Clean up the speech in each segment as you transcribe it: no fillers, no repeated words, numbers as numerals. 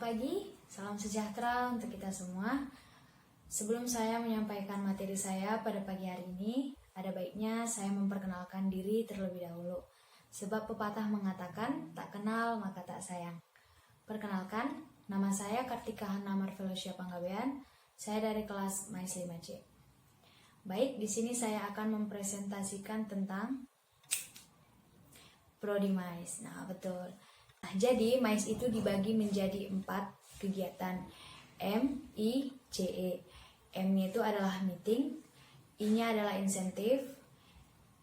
pagi, salam sejahtera untuk kita semua. Sebelum saya menyampaikan materi saya pada pagi hari ini, ada baiknya saya memperkenalkan diri terlebih dahulu. Sebab pepatah mengatakan, tak kenal maka tak sayang. Perkenalkan, nama saya Kartika Hana Marvelosia Panggabean. Saya dari kelas MAIS 5C. Baik, di sini saya akan mempresentasikan tentang Prodi MAIS. Nah, betul. Nah, jadi MAIS itu dibagi menjadi 4 kegiatan M, I, C, E. M-nya itu adalah meeting, I-nya adalah insentif,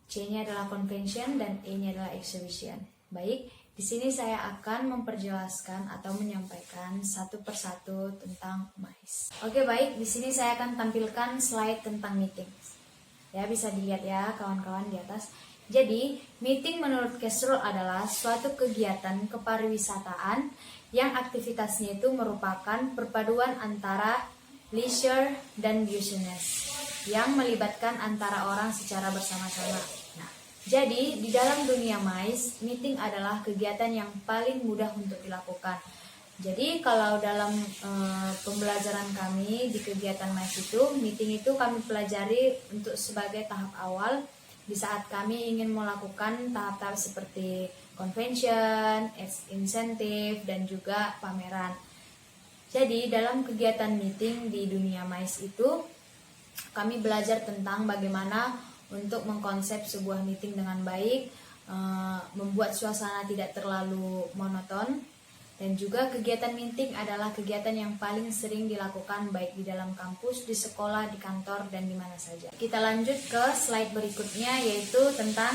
C-nya adalah convention, dan E-nya adalah exhibition. Baik, di sini saya akan memperjelaskan atau menyampaikan satu persatu tentang MAIS. Oke, baik, di sini saya akan tampilkan slide tentang meeting. Ya, bisa dilihat ya kawan-kawan di atas. Jadi, meeting menurut Kesrul adalah suatu kegiatan kepariwisataan yang aktivitasnya itu merupakan perpaduan antara leisure dan business yang melibatkan antara orang secara bersama-sama. Nah, jadi di dalam dunia MAIS, meeting adalah kegiatan yang paling mudah untuk dilakukan. Jadi kalau dalam pembelajaran kami di kegiatan MAIS itu, meeting itu kami pelajari untuk sebagai tahap awal di saat kami ingin melakukan tahap-tahap seperti convention, insentif, dan juga pameran. Jadi dalam kegiatan meeting di dunia MAIS itu, kami belajar tentang bagaimana untuk mengkonsep sebuah meeting dengan baik, membuat suasana tidak terlalu monoton, dan juga kegiatan meeting adalah kegiatan yang paling sering dilakukan baik di dalam kampus, di sekolah, di kantor, dan di mana saja. Kita lanjut ke slide berikutnya, yaitu tentang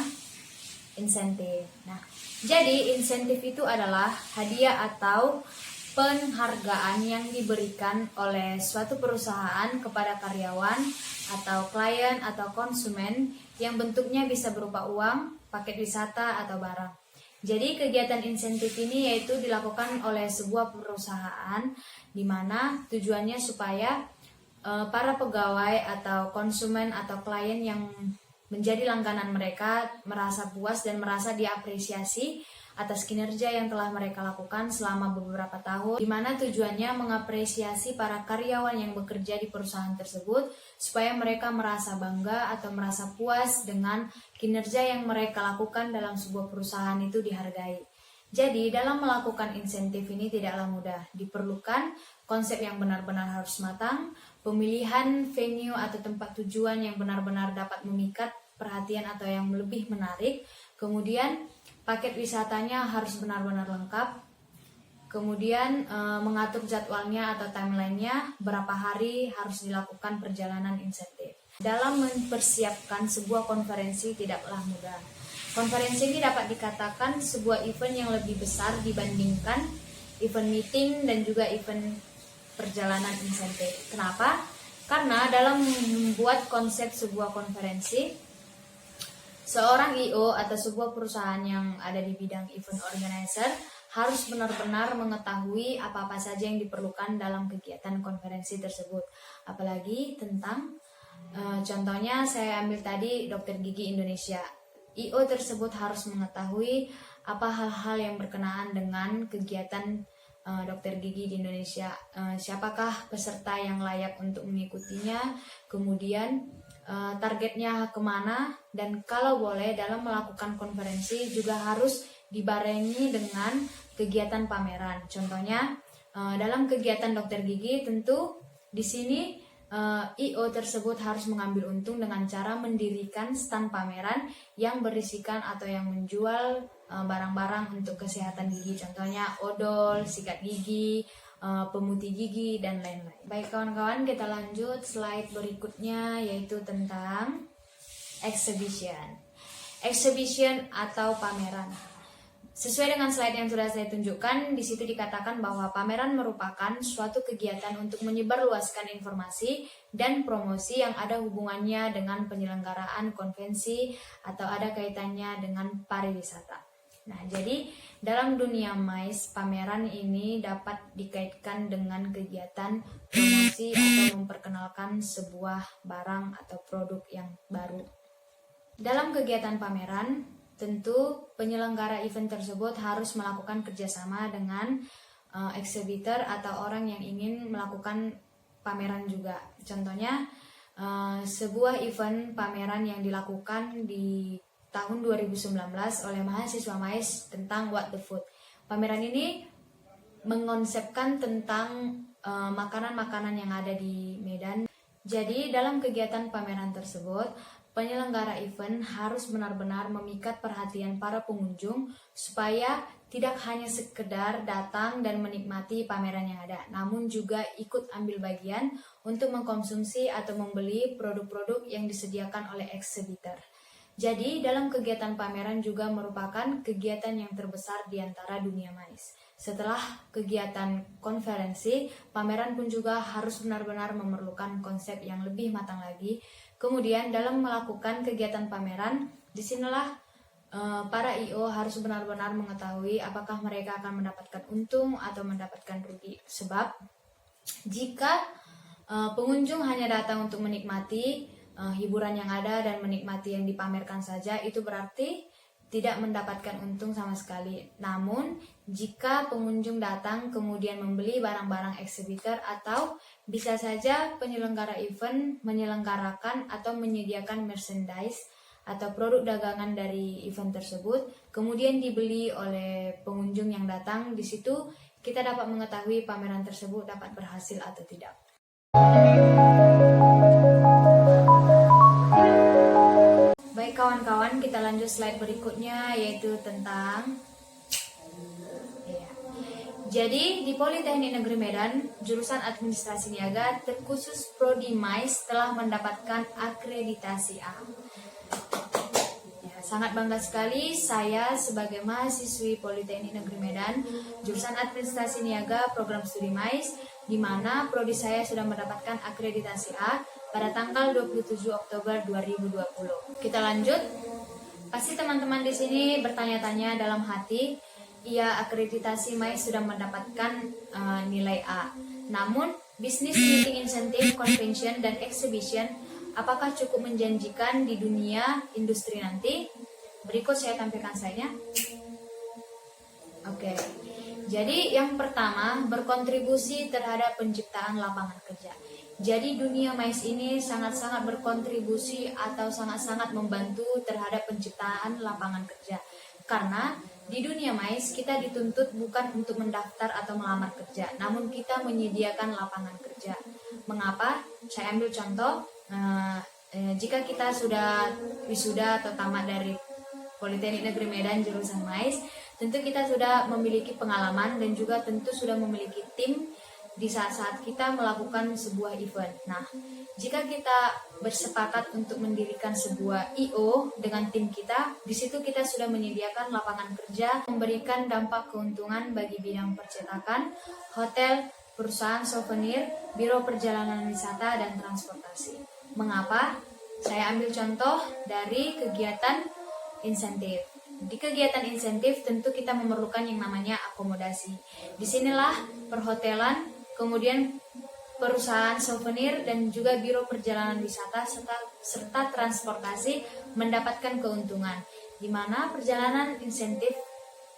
insentif. Nah, jadi insentif itu adalah hadiah atau penghargaan yang diberikan oleh suatu perusahaan kepada karyawan atau klien atau konsumen yang bentuknya bisa berupa uang, paket wisata, atau barang. Jadi kegiatan insentif ini yaitu dilakukan oleh sebuah perusahaan di mana tujuannya supaya para pegawai atau konsumen atau klien yang menjadi langganan mereka merasa puas dan merasa diapresiasi atas kinerja yang telah mereka lakukan selama beberapa tahun, di mana tujuannya mengapresiasi para karyawan yang bekerja di perusahaan tersebut supaya mereka merasa bangga atau merasa puas dengan kinerja yang mereka lakukan dalam sebuah perusahaan itu dihargai. Jadi dalam melakukan insentif ini tidaklah mudah, diperlukan konsep yang benar-benar harus matang, pemilihan venue atau tempat tujuan yang benar-benar dapat memikat perhatian atau yang lebih menarik, kemudian paket wisatanya harus benar-benar lengkap, kemudian mengatur jadwalnya atau timelinenya, berapa hari harus dilakukan perjalanan insentif. Dalam mempersiapkan sebuah konferensi tidaklah mudah. Konferensi ini dapat dikatakan sebuah event yang lebih besar dibandingkan event meeting dan juga event perjalanan insentif. Kenapa? Karena dalam membuat konsep sebuah konferensi, seorang I.O. atau sebuah perusahaan yang ada di bidang event organizer harus benar-benar mengetahui apa-apa saja yang diperlukan dalam kegiatan konferensi tersebut. Apalagi tentang, contohnya saya ambil tadi Dokter Gigi Indonesia. I.O. tersebut harus mengetahui apa hal-hal yang berkenaan dengan kegiatan Dokter Gigi di Indonesia. Siapakah peserta yang layak untuk mengikutinya, kemudian targetnya kemana, dan kalau boleh dalam melakukan konferensi juga harus dibarengi dengan kegiatan pameran. Contohnya dalam kegiatan dokter gigi tentu di sini I.O. tersebut harus mengambil untung dengan cara mendirikan stand pameran yang berisikan atau yang menjual barang-barang untuk kesehatan gigi. Contohnya odol, sikat gigi, pemutih gigi, dan lain-lain. Baik kawan-kawan, kita lanjut slide berikutnya, yaitu tentang exhibition. Exhibition atau pameran. Sesuai dengan slide yang sudah saya tunjukkan, di situ dikatakan bahwa pameran merupakan suatu kegiatan untuk menyebarluaskan informasi dan promosi yang ada hubungannya dengan penyelenggaraan konvensi atau ada kaitannya dengan pariwisata. Nah, jadi dalam dunia MAIS, pameran ini dapat dikaitkan dengan kegiatan promosi atau memperkenalkan sebuah barang atau produk yang baru. Dalam kegiatan pameran, tentu penyelenggara event tersebut harus melakukan kerjasama dengan exhibitor atau orang yang ingin melakukan pameran juga. Contohnya sebuah event pameran yang dilakukan di tahun 2019 oleh mahasiswa MAIS tentang What the Food. Pameran ini mengonsepkan tentang makanan-makanan yang ada di Medan. Jadi dalam kegiatan pameran tersebut, penyelenggara event harus benar-benar memikat perhatian para pengunjung supaya tidak hanya sekedar datang dan menikmati pameran yang ada, namun juga ikut ambil bagian untuk mengkonsumsi atau membeli produk-produk yang disediakan oleh exhibitor. Jadi, dalam kegiatan pameran juga merupakan kegiatan yang terbesar di antara dunia MAIS. Setelah kegiatan konferensi, pameran pun juga harus benar-benar memerlukan konsep yang lebih matang lagi. Kemudian, dalam melakukan kegiatan pameran, disinilah para I.O. harus benar-benar mengetahui apakah mereka akan mendapatkan untung atau mendapatkan rugi. Sebab, jika pengunjung hanya datang untuk menikmati hiburan yang ada dan menikmati yang dipamerkan saja, itu berarti tidak mendapatkan untung sama sekali. Namun, jika pengunjung datang kemudian membeli barang-barang exhibitor atau bisa saja penyelenggara event menyelenggarakan atau menyediakan merchandise atau produk dagangan dari event tersebut, kemudian dibeli oleh pengunjung yang datang, di situ kita dapat mengetahui pameran tersebut dapat berhasil atau tidak. Baik kawan-kawan, kita lanjut slide berikutnya, yaitu tentang Jadi di Politeknik Negeri Medan, jurusan Administrasi Niaga terkhusus Prodi MAIS telah mendapatkan akreditasi A. Sangat bangga sekali saya sebagai mahasiswi Politeknik Negeri Medan, jurusan Administrasi Niaga program studi MAIS, di mana prodi saya sudah mendapatkan akreditasi A pada tanggal 27 Oktober 2020. Kita lanjut. Pasti teman-teman di sini bertanya-tanya dalam hati, iya, akreditasi MAIS sudah mendapatkan nilai A. Namun, Business Meeting Incentive, Convention, dan Exhibition apakah cukup menjanjikan di dunia industri nanti? Berikut saya tampilkan slide-nya. Oke. Jadi yang pertama, berkontribusi terhadap penciptaan lapangan kerja. Jadi dunia MAIS ini sangat-sangat berkontribusi atau sangat-sangat membantu terhadap penciptaan lapangan kerja. Karena di dunia MAIS kita dituntut bukan untuk mendaftar atau melamar kerja, namun kita menyediakan lapangan kerja. Mengapa? Saya ambil contoh, jika kita sudah wisuda atau tamat dari Politeknik Negeri Medan jurusan MAIS, tentu kita sudah memiliki pengalaman dan juga tentu sudah memiliki tim di saat-saat kita melakukan sebuah event. Nah, jika kita bersepakat untuk mendirikan sebuah I.O. dengan tim kita, di situ kita sudah menyediakan lapangan kerja, memberikan dampak keuntungan bagi bidang percetakan, hotel, perusahaan souvenir, biro perjalanan wisata, dan transportasi. Mengapa? Saya ambil contoh dari kegiatan insentif. Di kegiatan insentif tentu kita memerlukan yang namanya akomodasi. Disinilah perhotelan, kemudian perusahaan souvenir dan juga biro perjalanan wisata serta transportasi mendapatkan keuntungan, di mana perjalanan insentif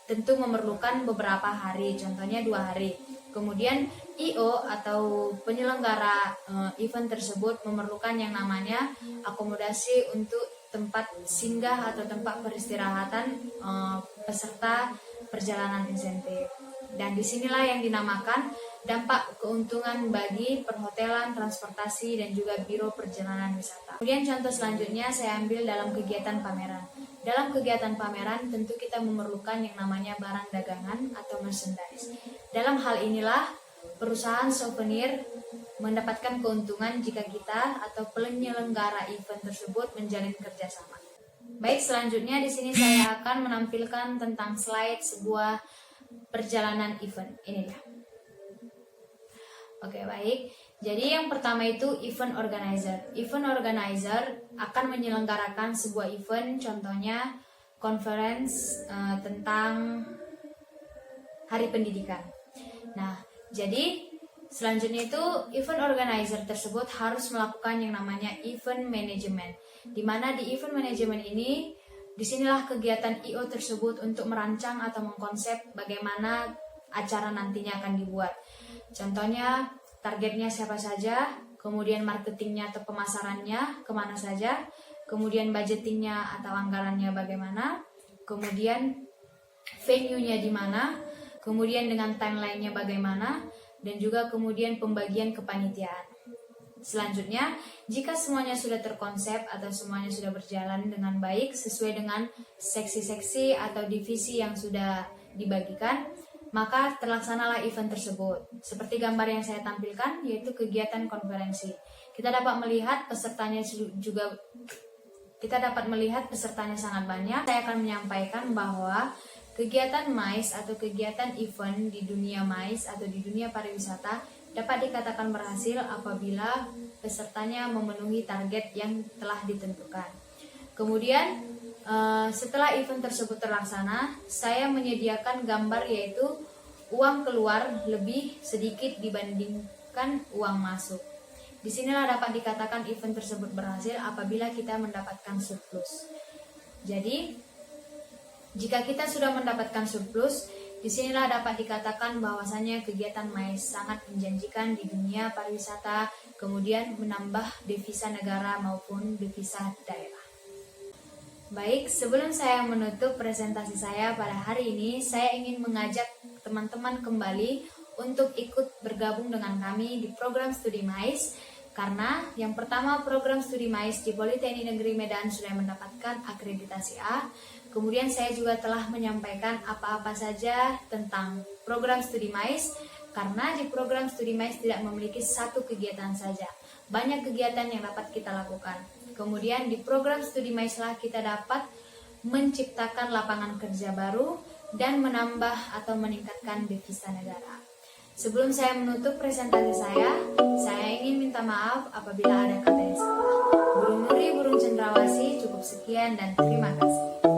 tentu memerlukan beberapa hari, contohnya 2 hari. Kemudian I.O. atau penyelenggara event tersebut memerlukan yang namanya akomodasi untuk tempat singgah atau tempat peristirahatan peserta perjalanan insentif. Dan disinilah yang dinamakan dampak keuntungan bagi perhotelan, transportasi, dan juga biro perjalanan wisata. Kemudian contoh selanjutnya saya ambil dalam kegiatan pameran. Dalam kegiatan pameran tentu kita memerlukan yang namanya barang dagangan atau merchandise. Dalam hal inilah perusahaan souvenir mendapatkan keuntungan jika kita atau penyelenggara event tersebut menjalin kerjasama. Baik, selanjutnya di sini saya akan menampilkan tentang slide sebuah perjalanan event. Ini dia. Oke, baik. Jadi yang pertama itu event organizer. Event organizer akan menyelenggarakan sebuah event, contohnya conference tentang Hari Pendidikan. Nah, jadi selanjutnya itu event organizer tersebut harus melakukan yang namanya event management. Di mana di event management ini, disinilah kegiatan I.O. tersebut untuk merancang atau mengkonsep bagaimana acara nantinya akan dibuat. Contohnya targetnya siapa saja, kemudian marketingnya atau pemasarannya kemana saja, kemudian budgetingnya atau anggarannya bagaimana, kemudian venue-nya di mana, kemudian dengan timeline-nya bagaimana, dan juga kemudian pembagian kepanitiaan. Selanjutnya, jika semuanya sudah terkonsep atau semuanya sudah berjalan dengan baik sesuai dengan seksi-seksi atau divisi yang sudah dibagikan, maka terlaksanalah event tersebut. Seperti gambar yang saya tampilkan, yaitu kegiatan konferensi. Kita dapat melihat pesertanya sangat banyak. Saya akan menyampaikan bahwa kegiatan MICE atau kegiatan event di dunia MICE atau di dunia pariwisata dapat dikatakan berhasil apabila pesertanya memenuhi target yang telah ditentukan. Kemudian setelah event tersebut terlaksana, saya menyediakan gambar yaitu uang keluar lebih sedikit dibandingkan uang masuk. Disinilah dapat dikatakan event tersebut berhasil apabila kita mendapatkan surplus. Jadi, jika kita sudah mendapatkan surplus, disinilah dapat dikatakan bahwasannya kegiatan MICE sangat menjanjikan di dunia pariwisata, kemudian menambah devisa negara maupun devisa daerah. Baik, sebelum saya menutup presentasi saya pada hari ini, saya ingin mengajak teman-teman kembali untuk ikut bergabung dengan kami di program studi MICE, karena yang pertama program studi MICE di Politeknik Negeri Medan sudah mendapatkan akreditasi A. Kemudian saya juga telah menyampaikan apa-apa saja tentang program studi MICE, karena di program studi MICE tidak memiliki satu kegiatan saja. Banyak kegiatan yang dapat kita lakukan. Kemudian di program studi MICE lah kita dapat menciptakan lapangan kerja baru dan menambah atau meningkatkan devisa negara. Sebelum saya menutup presentasi saya ingin minta maaf apabila ada kata yang salah. Burung Nuri, burung cendrawasih, cukup sekian dan terima kasih.